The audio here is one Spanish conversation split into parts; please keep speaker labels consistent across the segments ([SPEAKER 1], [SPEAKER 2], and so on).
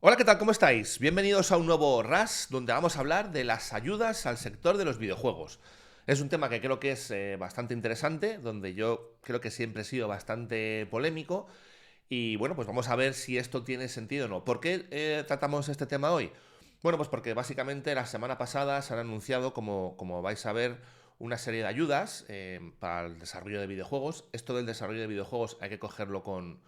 [SPEAKER 1] Hola, ¿qué tal? ¿Cómo estáis? Bienvenidos a un nuevo RAS donde vamos a hablar de las ayudas al sector de los videojuegos. Es un tema que creo que es bastante interesante, donde yo creo que siempre he sido bastante polémico y bueno, pues vamos a ver si esto tiene sentido o no. ¿Por qué tratamos este tema hoy? Bueno, pues porque básicamente la semana pasada se han anunciado, como vais a ver, una serie de ayudas para el desarrollo de videojuegos. Esto del desarrollo de videojuegos hay que cogerlo con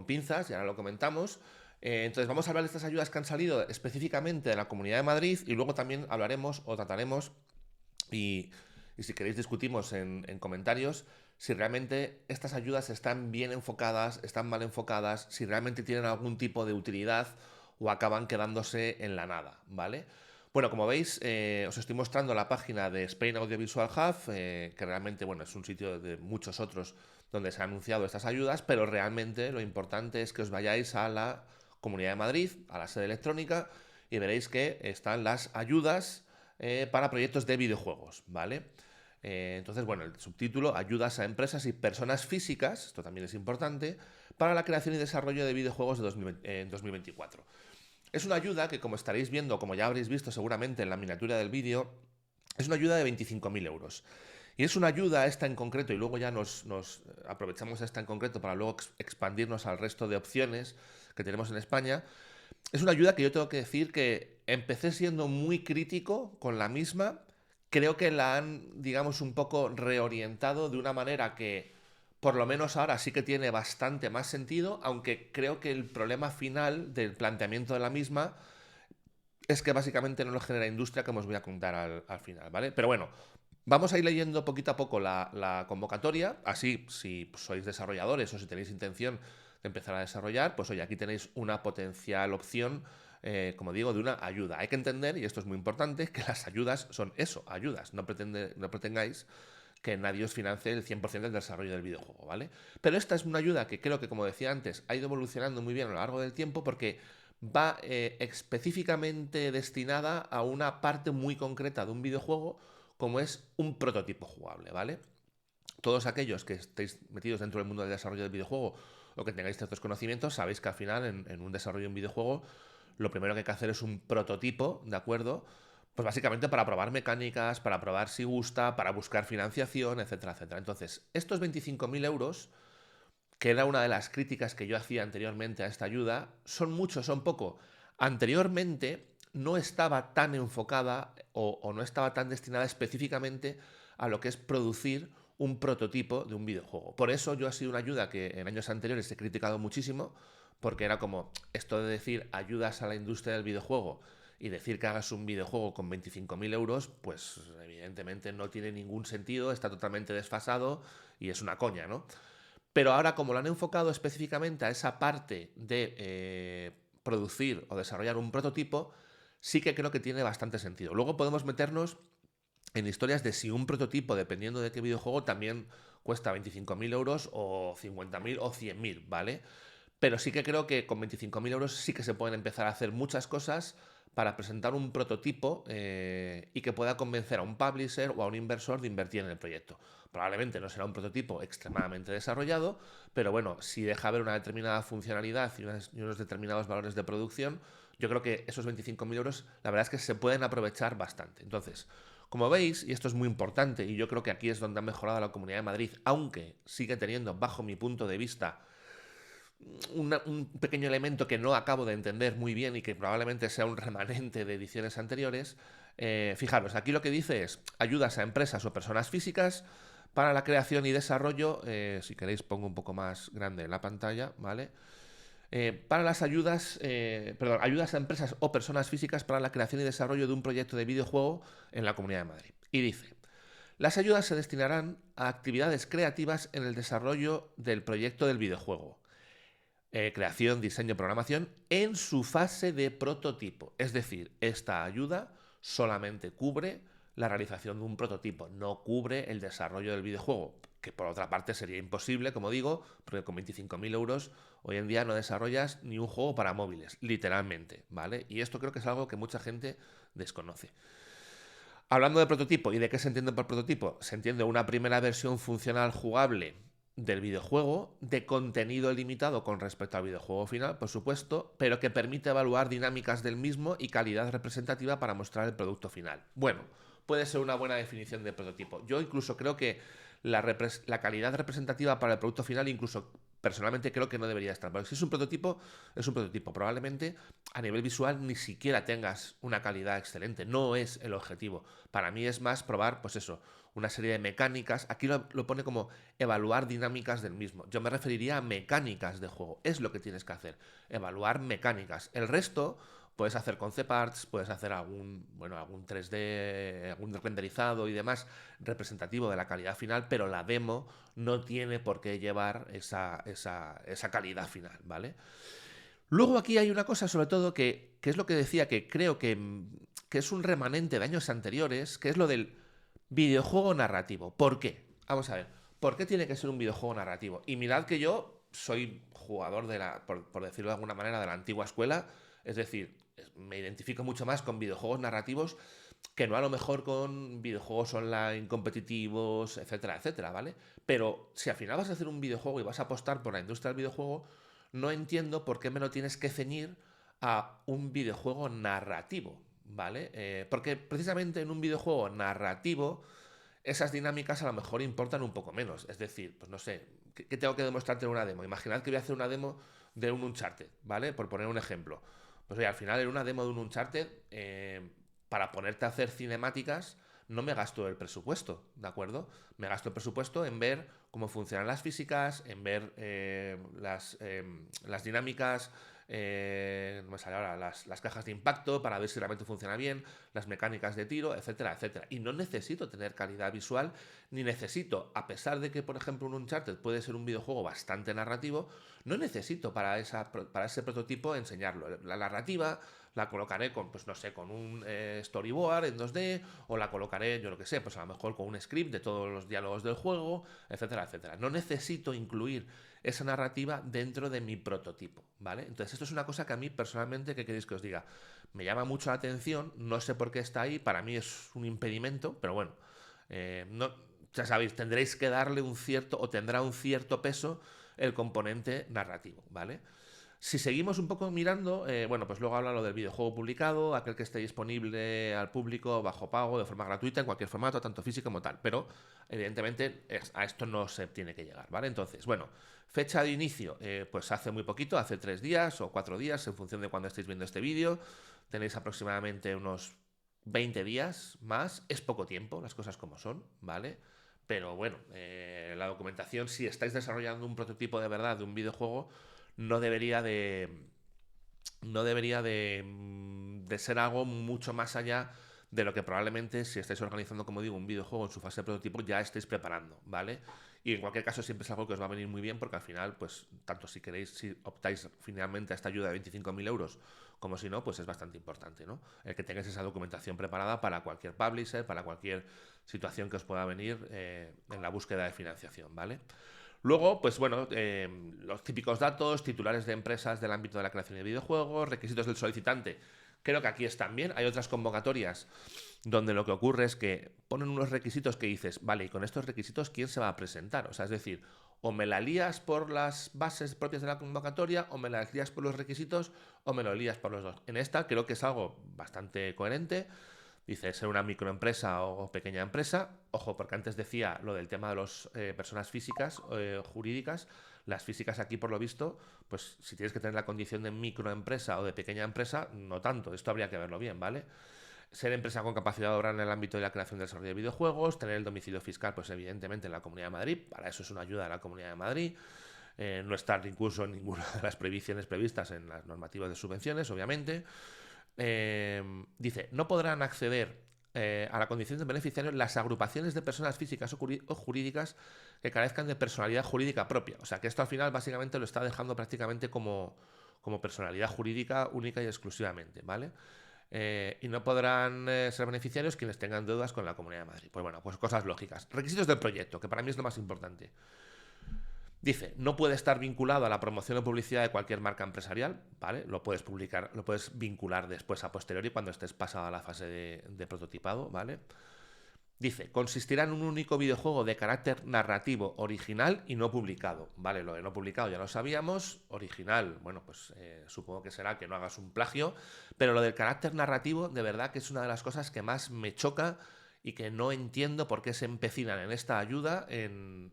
[SPEAKER 1] pinzas, y ahora lo comentamos. Entonces vamos a hablar de estas ayudas que han salido específicamente de la Comunidad de Madrid y luego también hablaremos o trataremos y, y si queréis discutimos en comentarios si realmente estas ayudas están bien enfocadas, están mal enfocadas, si realmente tienen algún tipo de utilidad o acaban quedándose en la nada, ¿vale? Bueno, como veis, os estoy mostrando la página de Spain Audiovisual Hub, que realmente, bueno, es un sitio de muchos otros donde se han anunciado estas ayudas, pero realmente lo importante es que os vayáis a la Comunidad de Madrid, a la sede electrónica, y veréis que están las ayudas para proyectos de videojuegos, ¿vale? Entonces, bueno, el subtítulo, ayudas a empresas y personas físicas, esto también es importante, para la creación y desarrollo de videojuegos de 2024. Es una ayuda que, como estaréis viendo, como ya habréis visto seguramente en la miniatura del vídeo, es una ayuda de 25.000 euros. Y es una ayuda esta en concreto, y luego ya nos aprovechamos esta en concreto para luego expandirnos al resto de opciones que tenemos en España. Es una ayuda que yo tengo que decir que empecé siendo muy crítico con la misma. Creo que la han, digamos, un poco reorientado de una manera que, por lo menos ahora sí que tiene bastante más sentido, aunque creo que el problema final del planteamiento de la misma es que básicamente no lo genera industria, como os voy a contar al final, ¿vale? Pero bueno, vamos a ir leyendo poquito a poco la convocatoria, así si sois desarrolladores o si tenéis intención de empezar a desarrollar, pues oye, aquí tenéis una potencial opción, como digo, de una ayuda. Hay que entender, y esto es muy importante, que las ayudas son eso, ayudas. No pretengáis que nadie os financie el 100% del desarrollo del videojuego, ¿vale? Pero esta es una ayuda que creo que, como decía antes, ha ido evolucionando muy bien a lo largo del tiempo porque va específicamente destinada a una parte muy concreta de un videojuego como es un prototipo jugable, ¿vale? Todos aquellos que estéis metidos dentro del mundo del desarrollo del videojuego o que tengáis ciertos conocimientos, sabéis que al final en un desarrollo de un videojuego lo primero que hay que hacer es un prototipo, ¿de acuerdo? Pues básicamente para probar mecánicas, para probar si gusta, para buscar financiación, etcétera, etcétera. Entonces, estos 25.000 euros, que era una de las críticas que yo hacía anteriormente a esta ayuda, son mucho, son poco. Anteriormente no estaba tan enfocada o no estaba tan destinada específicamente a lo que es producir un prototipo de un videojuego. Por eso yo ha sido una ayuda que en años anteriores he criticado muchísimo, porque era como esto de decir ayudas a la industria del videojuego y decir que hagas un videojuego con 25.000 euros, pues evidentemente no tiene ningún sentido, está totalmente desfasado y es una coña, ¿no? Pero ahora, como lo han enfocado específicamente a esa parte de producir o desarrollar un prototipo, sí que creo que tiene bastante sentido. Luego podemos meternos en historias de si un prototipo, dependiendo de qué videojuego, también cuesta 25.000 euros o 50.000 o 100.000, ¿vale? Pero sí que creo que con 25.000 euros sí que se pueden empezar a hacer muchas cosas para presentar un prototipo y que pueda convencer a un publisher o a un inversor de invertir en el proyecto. Probablemente no será un prototipo extremadamente desarrollado, pero bueno, si deja ver una determinada funcionalidad y unos determinados valores de producción, yo creo que esos 25.000 euros la verdad es que se pueden aprovechar bastante. Entonces, como veis, y esto es muy importante, y yo creo que aquí es donde ha mejorado la Comunidad de Madrid, aunque sigue teniendo, bajo mi punto de vista, un pequeño elemento que no acabo de entender muy bien y que probablemente sea un remanente de ediciones anteriores. Fijaros, aquí lo que dice es ayudas a empresas o personas físicas para la creación y desarrollo, si queréis pongo un poco más grande la pantalla, ¿vale? Para las ayudas, perdón, ayudas a empresas o personas físicas para la creación y desarrollo de un proyecto de videojuego en la Comunidad de Madrid. Y dice, las ayudas se destinarán a actividades creativas en el desarrollo del proyecto del videojuego, creación, diseño, programación, en su fase de prototipo. Es decir, esta ayuda solamente cubre la realización de un prototipo, no cubre el desarrollo del videojuego, que por otra parte sería imposible, como digo, porque con 25.000 euros hoy en día no desarrollas ni un juego para móviles, literalmente, ¿vale? Y esto creo que es algo que mucha gente desconoce. Hablando de prototipo y de qué se entiende por prototipo, se entiende una primera versión funcional jugable del videojuego, de contenido limitado con respecto al videojuego final, por supuesto, pero que permite evaluar dinámicas del mismo y calidad representativa para mostrar el producto final. Bueno, puede ser una buena definición de prototipo. Yo incluso creo que la calidad representativa para el producto final, incluso personalmente creo que no debería estar. Porque si es un prototipo, es un prototipo. Probablemente a nivel visual ni siquiera tengas una calidad excelente. No es el objetivo. Para mí es más probar, pues eso, una serie de mecánicas. Aquí lo pone como evaluar dinámicas del mismo. Yo me referiría a mecánicas de juego. Es lo que tienes que hacer. Evaluar mecánicas. El resto puedes hacer concept arts, puedes hacer algún 3D, algún renderizado y demás representativo de la calidad final, pero la demo no tiene por qué llevar esa calidad final, ¿vale? Luego aquí hay una cosa sobre todo que es lo que decía, que creo que es un remanente de años anteriores, que es lo del videojuego narrativo. ¿Por qué? Vamos a ver, ¿por qué tiene que ser un videojuego narrativo? Y mirad que yo soy jugador por decirlo de alguna manera, de la antigua escuela, es decir, me identifico mucho más con videojuegos narrativos que no a lo mejor con videojuegos online competitivos, etcétera, etcétera, ¿vale? Pero si al final vas a hacer un videojuego y vas a apostar por la industria del videojuego, no entiendo por qué me lo tienes que ceñir a un videojuego narrativo, ¿vale? Porque precisamente en un videojuego narrativo esas dinámicas a lo mejor importan un poco menos. Es decir, pues no sé, ¿qué tengo que demostrarte en una demo? Imaginad que voy a hacer una demo de un Uncharted, ¿vale? Por poner un ejemplo. Pues oye, al final en una demo de un Uncharted, para ponerte a hacer cinemáticas, no me gasto el presupuesto, ¿de acuerdo? Me gasto el presupuesto en ver cómo funcionan las físicas, en ver las dinámicas, no me sale ahora, las cajas de impacto para ver si realmente funciona bien, las mecánicas de tiro, etcétera, etcétera. Y no necesito tener calidad visual, ni necesito, a pesar de que, por ejemplo, un Uncharted puede ser un videojuego bastante narrativo, no necesito para ese prototipo enseñarlo. La narrativa la colocaré con, pues no sé, con un storyboard en 2D, o la colocaré, yo lo que sé, pues a lo mejor con un script de todos los diálogos del juego, etcétera, etcétera. No necesito incluir esa narrativa dentro de mi prototipo, ¿vale? Entonces esto es una cosa que a mí personalmente, ¿qué queréis que os diga? Me llama mucho la atención, no sé por qué está ahí, para mí es un impedimento, pero bueno, no, ya sabéis, tendréis que darle un cierto, o tendrá un cierto peso el componente narrativo, ¿vale? Si seguimos un poco mirando, bueno, pues luego habla lo del videojuego publicado, aquel que esté disponible al público bajo pago, de forma gratuita, en cualquier formato, tanto físico como tal. Pero, evidentemente, a esto no se tiene que llegar, ¿vale? Entonces, bueno, fecha de inicio, pues hace muy poquito, hace 3 días o 4 días, en función de cuando estéis viendo este vídeo. Tenéis aproximadamente unos 20 días más. Es poco tiempo, las cosas como son, ¿vale? Pero bueno, la documentación, si estáis desarrollando un prototipo de verdad de un videojuego, no debería de. No debería de ser algo mucho más allá de lo que probablemente, si estáis organizando, como digo, un videojuego en su fase de prototipo, ya estéis preparando, ¿vale? Y en cualquier caso siempre es algo que os va a venir muy bien, porque al final, pues, tanto si queréis, si optáis finalmente a esta ayuda de 25.000 euros, como si no, pues es bastante importante, ¿no? El que tengáis esa documentación preparada para cualquier publisher, para cualquier situación que os pueda venir en la búsqueda de financiación, ¿vale? Luego, pues bueno, los típicos datos, titulares de empresas del ámbito de la creación de videojuegos, requisitos del solicitante. Creo que aquí están bien. Hay otras convocatorias donde lo que ocurre es que ponen unos requisitos que dices, vale, y con estos requisitos, ¿quién se va a presentar? O sea, es decir, o me la lías por las bases propias de la convocatoria, o me la lías por los requisitos, o me lo lías por los dos. En esta creo que es algo bastante coherente. Dice ser una microempresa o pequeña empresa. Ojo, porque antes decía lo del tema de las personas físicas, jurídicas. Las físicas aquí, por lo visto, pues si tienes que tener la condición de microempresa o de pequeña empresa, no tanto. Esto habría que verlo bien, ¿vale? Ser empresa con capacidad de obrar en el ámbito de la creación y desarrollo de videojuegos, tener el domicilio fiscal, pues evidentemente en la Comunidad de Madrid. Para eso es una ayuda de la Comunidad de Madrid. No estar incluso en ninguna de las prohibiciones previstas en las normativas de subvenciones, obviamente. Dice, no podrán acceder a la condición de beneficiario las agrupaciones de personas físicas o jurídicas que carezcan de personalidad jurídica propia. O sea, que esto al final básicamente lo está dejando prácticamente como personalidad jurídica única y exclusivamente, ¿vale? Y no podrán ser beneficiarios quienes tengan deudas con la Comunidad de Madrid. Pues bueno, pues cosas lógicas. Requisitos del proyecto, que para mí es lo más importante. Dice, no puede estar vinculado a la promoción o publicidad de cualquier marca empresarial, ¿vale? Lo puedes publicar, lo puedes vincular después a posteriori cuando estés pasado a la fase de prototipado, ¿vale? Dice, consistirá en un único videojuego de carácter narrativo original y no publicado. Vale, lo de no publicado ya lo sabíamos. Original, bueno, pues supongo que será que no hagas un plagio. Pero lo del carácter narrativo, de verdad que es una de las cosas que más me choca y que no entiendo por qué se empecinan en esta ayuda en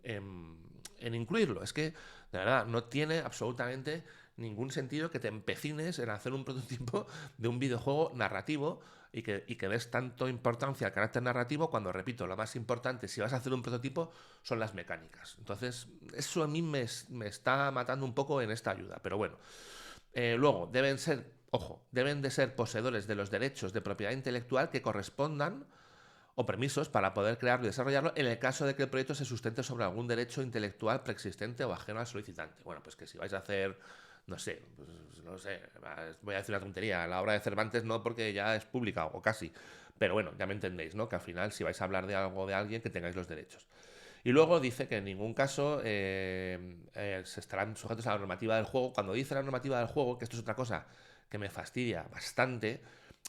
[SPEAKER 1] incluirlo. Es que, de verdad, no tiene absolutamente ningún sentido que te empecines en hacer un prototipo de un videojuego narrativo y que des tanto importancia al carácter narrativo cuando, repito, lo más importante si vas a hacer un prototipo son las mecánicas. Entonces, eso a mí me está matando un poco en esta ayuda. Pero bueno, luego, deben de ser poseedores de los derechos de propiedad intelectual que correspondan o permisos para poder crearlo y desarrollarlo en el caso de que el proyecto se sustente sobre algún derecho intelectual preexistente o ajeno al solicitante. Bueno, pues que si vais a hacer, no sé, pues, no sé, voy a decir una tontería, la obra de Cervantes no porque ya es pública o casi, pero bueno, ya me entendéis, ¿no? Que al final si vais a hablar de algo de alguien que tengáis los derechos. Y luego dice que en ningún caso se estarán sujetos a la normativa del juego. Cuando dice la normativa del juego, que esto es otra cosa que me fastidia bastante,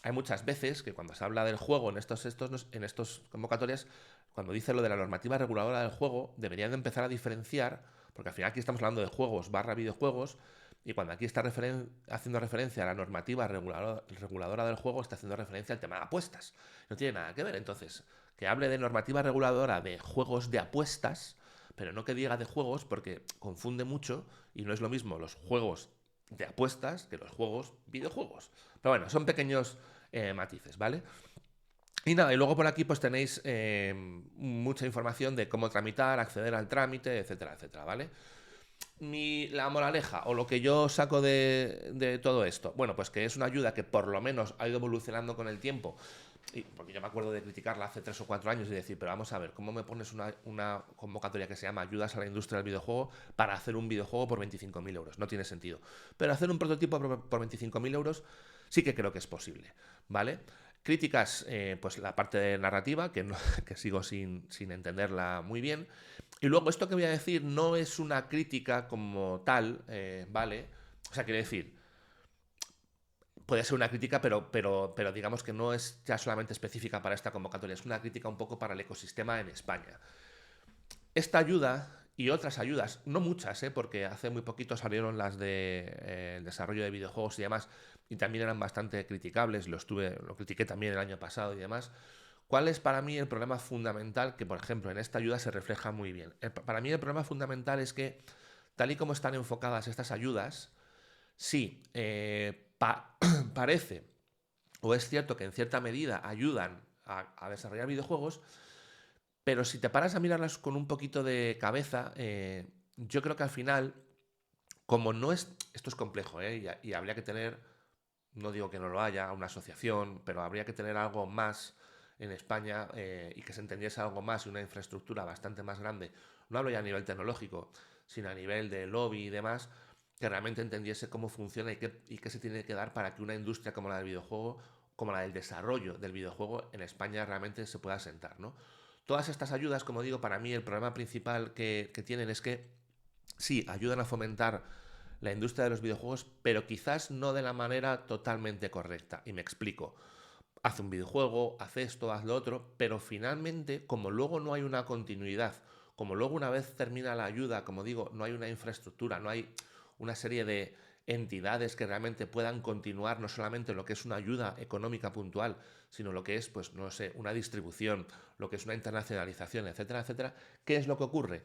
[SPEAKER 1] hay muchas veces que cuando se habla del juego en estos convocatorias, cuando dice lo de la normativa reguladora del juego, deberían de empezar a diferenciar, porque al final aquí estamos hablando de juegos barra videojuegos, y cuando aquí está haciendo referencia a la normativa reguladora del juego, está haciendo referencia al tema de apuestas. No tiene nada que ver. Entonces, que hable de normativa reguladora de juegos de apuestas, pero no que diga de juegos, porque confunde mucho y no es lo mismo los juegos de apuestas que los juegos videojuegos. Pero bueno, son pequeños matices, ¿vale? Y nada, y luego por aquí pues tenéis mucha información de cómo tramitar, acceder al trámite, etcétera, etcétera, ¿vale? La moraleja o lo que yo saco de todo esto, bueno, pues que es una ayuda que por lo menos ha ido evolucionando con el tiempo. Porque yo me acuerdo de criticarla hace 3 o 4 años y decir, pero vamos a ver, ¿cómo me pones una convocatoria que se llama Ayudas a la industria del videojuego para hacer un videojuego por 25.000 euros? No tiene sentido. Pero hacer un prototipo por 25.000 euros sí que creo que es posible, ¿vale? Críticas, pues la parte de narrativa, que, no, que sigo sin entenderla muy bien. Y luego esto que voy a decir no es una crítica como tal, ¿vale? O sea, quiere decir, puede ser una crítica, pero digamos que no es ya solamente específica para esta convocatoria, es una crítica un poco para el ecosistema en España. Esta ayuda y otras ayudas, no muchas, porque hace muy poquito salieron las de desarrollo de videojuegos y demás, y también eran bastante criticables, lo critiqué también el año pasado y demás. ¿Cuál es para mí el problema fundamental? Que, por ejemplo, en esta ayuda se refleja muy bien. Para mí el problema fundamental es que, tal y como están enfocadas estas ayudas, sí, parece, o es cierto que en cierta medida ayudan a desarrollar videojuegos, pero si te paras a mirarlas con un poquito de cabeza, yo creo que al final, como no es, esto es complejo, y habría que tener, no digo que no lo haya, una asociación, pero habría que tener algo más en España y que se entendiese algo más y una infraestructura bastante más grande. No hablo ya a nivel tecnológico, sino a nivel de lobby y demás, que realmente entendiese cómo funciona y qué se tiene que dar para que una industria como la del videojuego, como la del desarrollo del videojuego en España realmente se pueda asentar, ¿no? Todas estas ayudas, como digo, para mí el problema principal que tienen es que sí, ayudan a fomentar la industria de los videojuegos, pero quizás no de la manera totalmente correcta. Y me explico. Haz un videojuego, haz esto, haz lo otro, pero finalmente, como luego no hay una continuidad, como luego una vez termina la ayuda, como digo, no hay una infraestructura, no hay una serie de entidades que realmente puedan continuar no solamente lo que es una ayuda económica puntual, sino lo que es, pues, no sé, una distribución, lo que es una internacionalización, etcétera, etcétera. ¿Qué es lo que ocurre?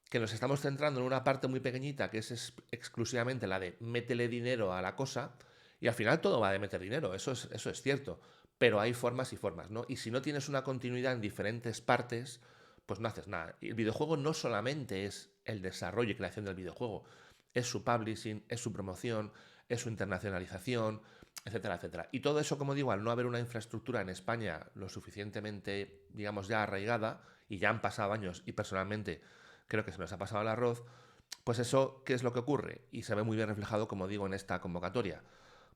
[SPEAKER 1] Que nos estamos centrando en una parte muy pequeñita que es exclusivamente la de métele dinero a la cosa y al final todo va de meter dinero, eso es cierto, pero hay formas y formas, ¿no? Y si no tienes una continuidad en diferentes partes, pues no haces nada. Y el videojuego no solamente es el desarrollo y creación del videojuego, es su publishing, es su promoción, es su internacionalización, etcétera, etcétera. Y todo eso, como digo, al no haber una infraestructura en España lo suficientemente, digamos, ya arraigada, y ya han pasado años y personalmente creo que se nos ha pasado el arroz, pues eso, ¿qué es lo que ocurre? Y se ve muy bien reflejado, como digo, en esta convocatoria.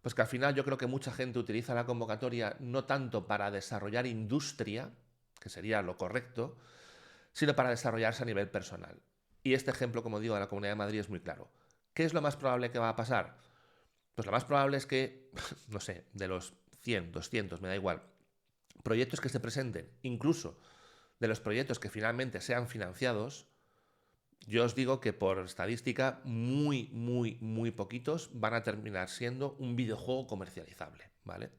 [SPEAKER 1] Pues que al final yo creo que mucha gente utiliza la convocatoria no tanto para desarrollar industria, que sería lo correcto, sino para desarrollarse a nivel personal. Y este ejemplo, como digo, de la Comunidad de Madrid es muy claro. ¿Qué es lo más probable que va a pasar? Pues lo más probable es que, no sé, de los 100, 200, me da igual, proyectos que se presenten, incluso de los proyectos que finalmente sean financiados, yo os digo que por estadística muy poquitos van a terminar siendo un videojuego comercializable, ¿vale?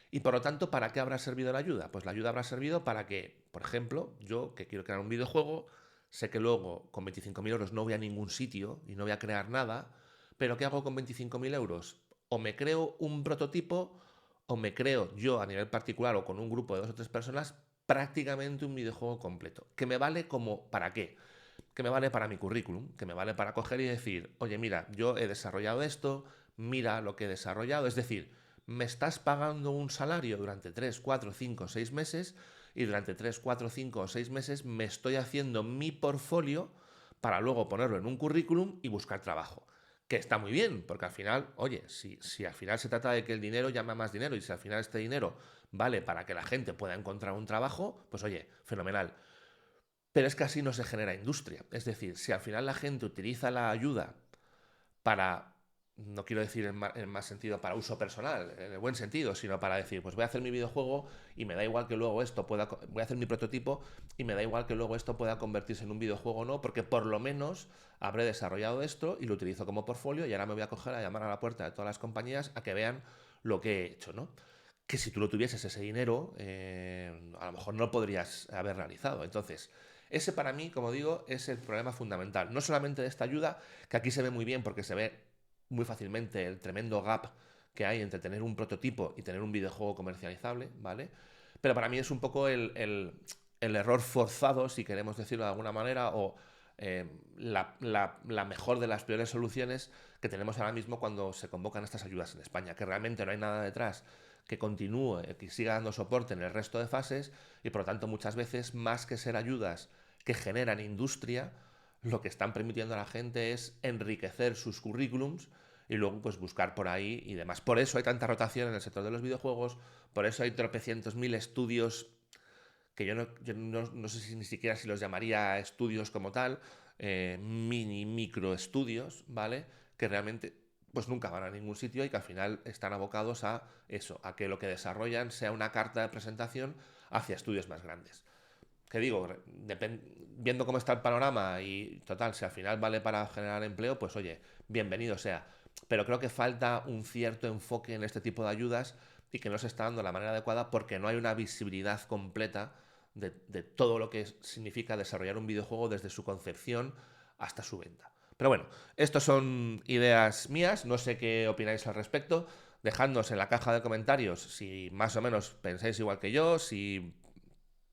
[SPEAKER 1] Y por lo tanto, ¿para qué habrá servido la ayuda? Pues la ayuda habrá servido para que, por ejemplo, yo que quiero crear un videojuego, sé que luego con 25.000 euros no voy a ningún sitio y no voy a crear nada, pero ¿qué hago con 25.000 euros? O me creo un prototipo o me creo yo a nivel particular o con un grupo de 2 o 3 personas prácticamente un videojuego completo. ¿Que me vale como para qué? Que me vale para mi currículum, que me vale para coger y decir, oye, mira, yo he desarrollado esto, mira lo que he desarrollado. Es decir, me estás pagando un salario durante 3, 4, 5, 6 meses y durante 3, 4, 5 o 6 meses me estoy haciendo mi portfolio para luego ponerlo en un currículum y buscar trabajo. Que está muy bien, porque al final, oye, si al final se trata de que el dinero llama más dinero y si al final este dinero vale para que la gente pueda encontrar un trabajo, pues oye, fenomenal. Pero es que así no se genera industria. Es decir, si al final la gente utiliza la ayuda para, no quiero decir en más sentido para uso personal, en el buen sentido, sino para decir, pues voy a hacer mi videojuego y me da igual que luego esto pueda, voy a hacer mi prototipo y me da igual que luego esto pueda convertirse en un videojuego o no, porque por lo menos habré desarrollado esto y lo utilizo como portfolio y ahora me voy a coger a llamar a la puerta de todas las compañías a que vean lo que he hecho, ¿no? Que si tú lo tuvieses ese dinero, a lo mejor no lo podrías haber realizado. Entonces, ese para mí, como digo, es el problema fundamental. No solamente de esta ayuda, que aquí se ve muy bien porque se ve muy fácilmente el tremendo gap que hay entre tener un prototipo y tener un videojuego comercializable, ¿vale? Pero para mí es un poco el error forzado, si queremos decirlo de alguna manera, o la mejor de las peores soluciones que tenemos ahora mismo cuando se convocan estas ayudas en España, que realmente no hay nada detrás que continúe, que siga dando soporte en el resto de fases y por lo tanto muchas veces más que ser ayudas que generan industria, lo que están permitiendo a la gente es enriquecer sus currículums y luego pues buscar por ahí y demás. Por eso hay tanta rotación en el sector de los videojuegos, por eso hay tropecientos mil estudios que yo no sé si ni siquiera si los llamaría estudios como tal, mini, micro estudios, ¿vale? Que realmente pues nunca van a ningún sitio y que al final están abocados a eso, a que lo que desarrollan sea una carta de presentación hacia estudios más grandes. Que digo, viendo cómo está el panorama y total, si al final vale para generar empleo, pues oye, bienvenido sea. Pero creo que falta un cierto enfoque en este tipo de ayudas y que no se está dando de la manera adecuada porque no hay una visibilidad completa de todo lo que significa desarrollar un videojuego desde su concepción hasta su venta. Pero bueno, estas son ideas mías, no sé qué opináis al respecto. Dejadnos en la caja de comentarios si más o menos pensáis igual que yo, si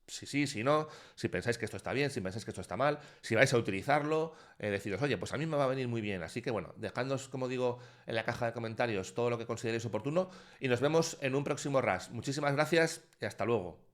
[SPEAKER 1] sí, si no, si pensáis que esto está bien, si pensáis que esto está mal, si vais a utilizarlo, deciros, oye, pues a mí me va a venir muy bien. Así que bueno, dejadnos, como digo, en la caja de comentarios todo lo que consideréis oportuno y nos vemos en un próximo RAS. Muchísimas gracias y hasta luego.